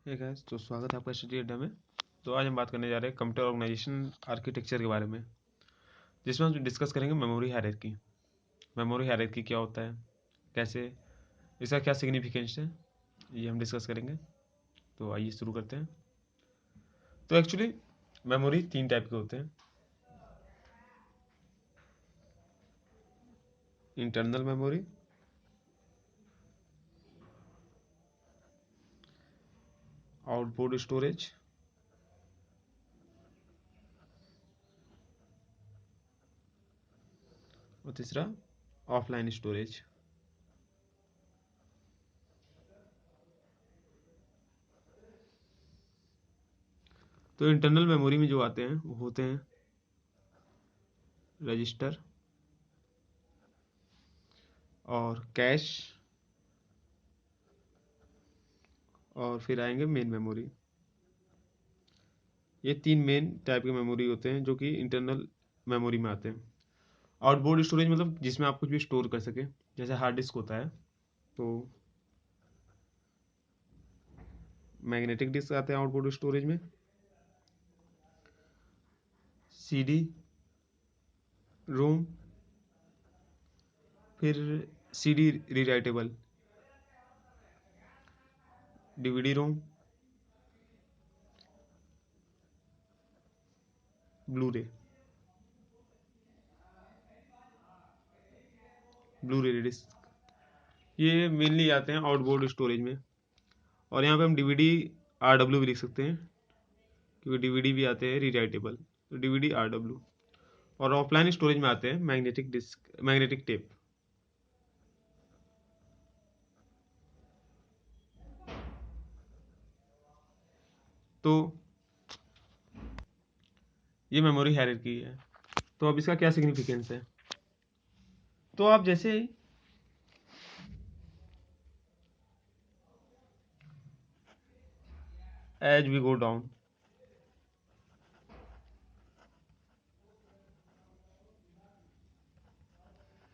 Hey guys, तो स्वागत है आपका स्टडी अड्डा में। तो आज हम बात करने जा रहे हैं कंप्यूटर ऑर्गेनाइजेशन आर्किटेक्चर के बारे में, जिसमें हम डिस्कस करेंगे मेमोरी हायरार्की। मेमोरी हायरार्की क्या होता है, कैसे, इसका क्या सिग्निफिकेंस है, ये हम डिस्कस करेंगे। तो आइए शुरू करते हैं। तो एक्चुअली मेमोरी तीन टाइप के होते हैं। इंटरनल मेमोरी, आउटबोर्ड स्टोरेज और तीसरा ऑफलाइन स्टोरेज। तो इंटरनल मेमोरी में जो आते हैं वो होते हैं रजिस्टर और कैश, और फिर आएंगे मेन मेमोरी। ये तीन मेन टाइप के मेमोरी होते हैं जो कि इंटरनल मेमोरी में आते हैं। आउटबोर्ड स्टोरेज मतलब जिसमें आप कुछ भी स्टोर कर सके, जैसे हार्ड डिस्क होता है। तो मैग्नेटिक डिस्क आते हैं आउटबोर्ड स्टोरेज में, सीडी रोम, फिर सीडी रीराइटेबल, डीवीडी रोम, ब्लू रे डिस्क, ये मेनली आते हैं आउटबोर्ड स्टोरेज में। और यहाँ पे हम डीवीडी आरडब्ल्यू भी लिख सकते हैं, क्योंकि डीवीडी भी आते हैं रीराइटेबल, तो डीवीडी आरडब्ल्यू। और ऑफलाइन स्टोरेज में आते हैं मैग्नेटिक डिस्क, मैग्नेटिक टेप। तो ये मेमोरी हायरार्की है। तो अब इसका क्या सिग्निफिकेंस है। तो आप जैसे ही as we go down,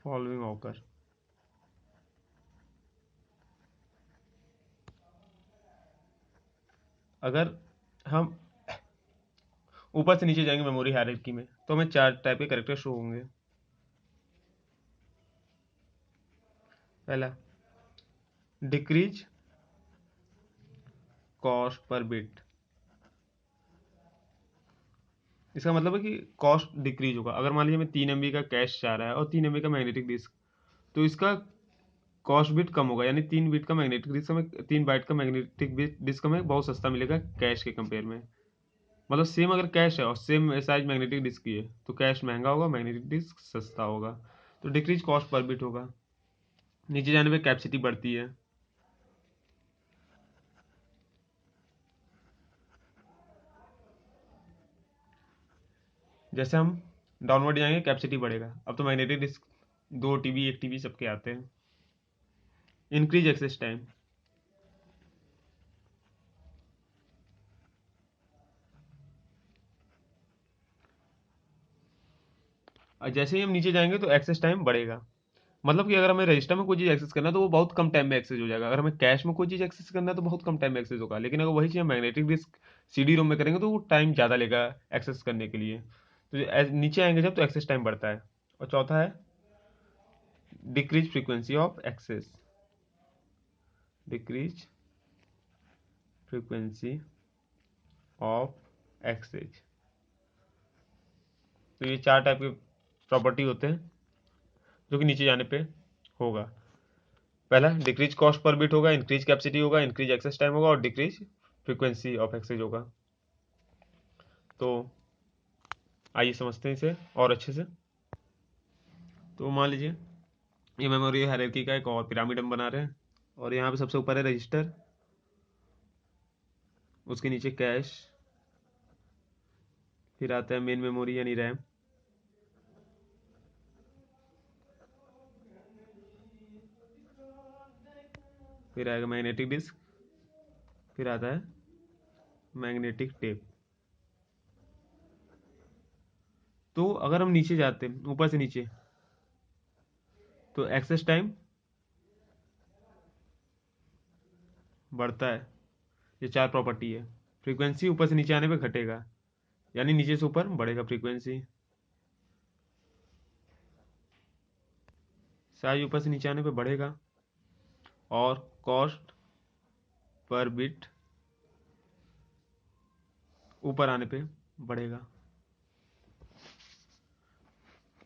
following occur, अगर हम ऊपर से नीचे जाएंगे मेमोरी हायरार्की में, तो हमें चार टाइप के कैरेक्टर शो होंगे। पहला, डिक्रीज कॉस्ट पर बिट। इसका मतलब है कि कॉस्ट डिक्रीज होगा। अगर मान लीजिए हमें 3 MB का कैश चाह रहा है और 3 MB का मैग्नेटिक डिस्क, तो इसका कॉस्ट बिट कम होगा, यानी 3 बिट का मैग्नेटिक डिस्क हमें, 3 बाइट का मैग्नेटिक डिस्क हमें बहुत सस्ता मिलेगा कैश के कंपेयर में। मतलब सेम अगर कैश है और सेम साइज मैग्नेटिक डिस्क की है, तो कैश महंगा होगा, मैग्नेटिक डिस्क सस्ता होगा। तो डिक्रीज कॉस्ट पर बिट होगा। नीचे जाने पे कैपेसिटी बढ़ती है। जैसे हम डाउनवर्ड जाएंगे कैपेसिटी बढ़ेगा। अब तो मैग्नेटिक डिस्क 2 TB 1 TB सबके आते हैं। इंक्रीज एक्सेस टाइम, और जैसे ही हम नीचे जाएंगे तो एक्सेस टाइम बढ़ेगा। मतलब कि अगर हमें रजिस्टर में कोई चीज़ एक्सेस करना है तो वो बहुत कम टाइम में एक्सेस हो जाएगा। अगर हमें कैश में कोई चीज़ एक्सेस करना है तो बहुत कम टाइम में एक्सेस होगा। लेकिन अगर वही चीज़ मैग्नेटिक डिस्क सीडी रोम में करेंगे तो वो टाइम ज़्यादा लेगा एक्सेस करने के लिए। तो नीचे आएंगे जब, तो एक्सेस टाइम बढ़ता है। और चौथा है decrease frequency of access, decrease frequency of access. तो ये चार टाइप के प्रॉपर्टी होते हैं जो कि नीचे जाने पे होगा। पहला, डिक्रीज कॉस्ट पर बिट होगा, इंक्रीज कैपेसिटी होगा, इंक्रीज एक्सेस टाइम होगा और डिक्रीज फ्रीक्वेंसी ऑफ एक्सेस होगा। तो आइए समझते हैं इसे और अच्छे से। तो मान लीजिए ये मेमोरी हायरार्की का एक और पिरामिड हम बना रहे हैं, और यहाँ पे सबसे ऊपर है रजिस्टर, उसके नीचे कैश, फिर आता है मेन मेमोरी यानी रैम, फिर आएगा मैग्नेटिक डिस्क, फिर आता है मैग्नेटिक टेप। तो अगर हम नीचे जाते हैं, ऊपर से नीचे, तो एक्सेस टाइम बढ़ता है, ये 4 प्रॉपर्टी है। फ्रीक्वेंसी ऊपर से नीचे आने पे घटेगा, यानी नीचे से ऊपर बढ़ेगा फ्रीक्वेंसी। साइज ऊपर से नीचे आने पे बढ़ेगा, और कॉस्ट पर बिट ऊपर आने पे बढ़ेगा।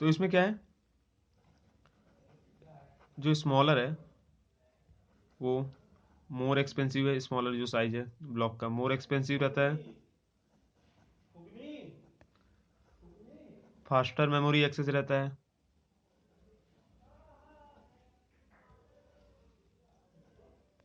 तो इसमें क्या है, जो स्मॉलर है वो मोर एक्सपेंसिव है। स्मॉलर जो साइज है ब्लॉक का मोर एक्सपेंसिव रहता है, फास्टर मेमोरी एक्सेस रहता है,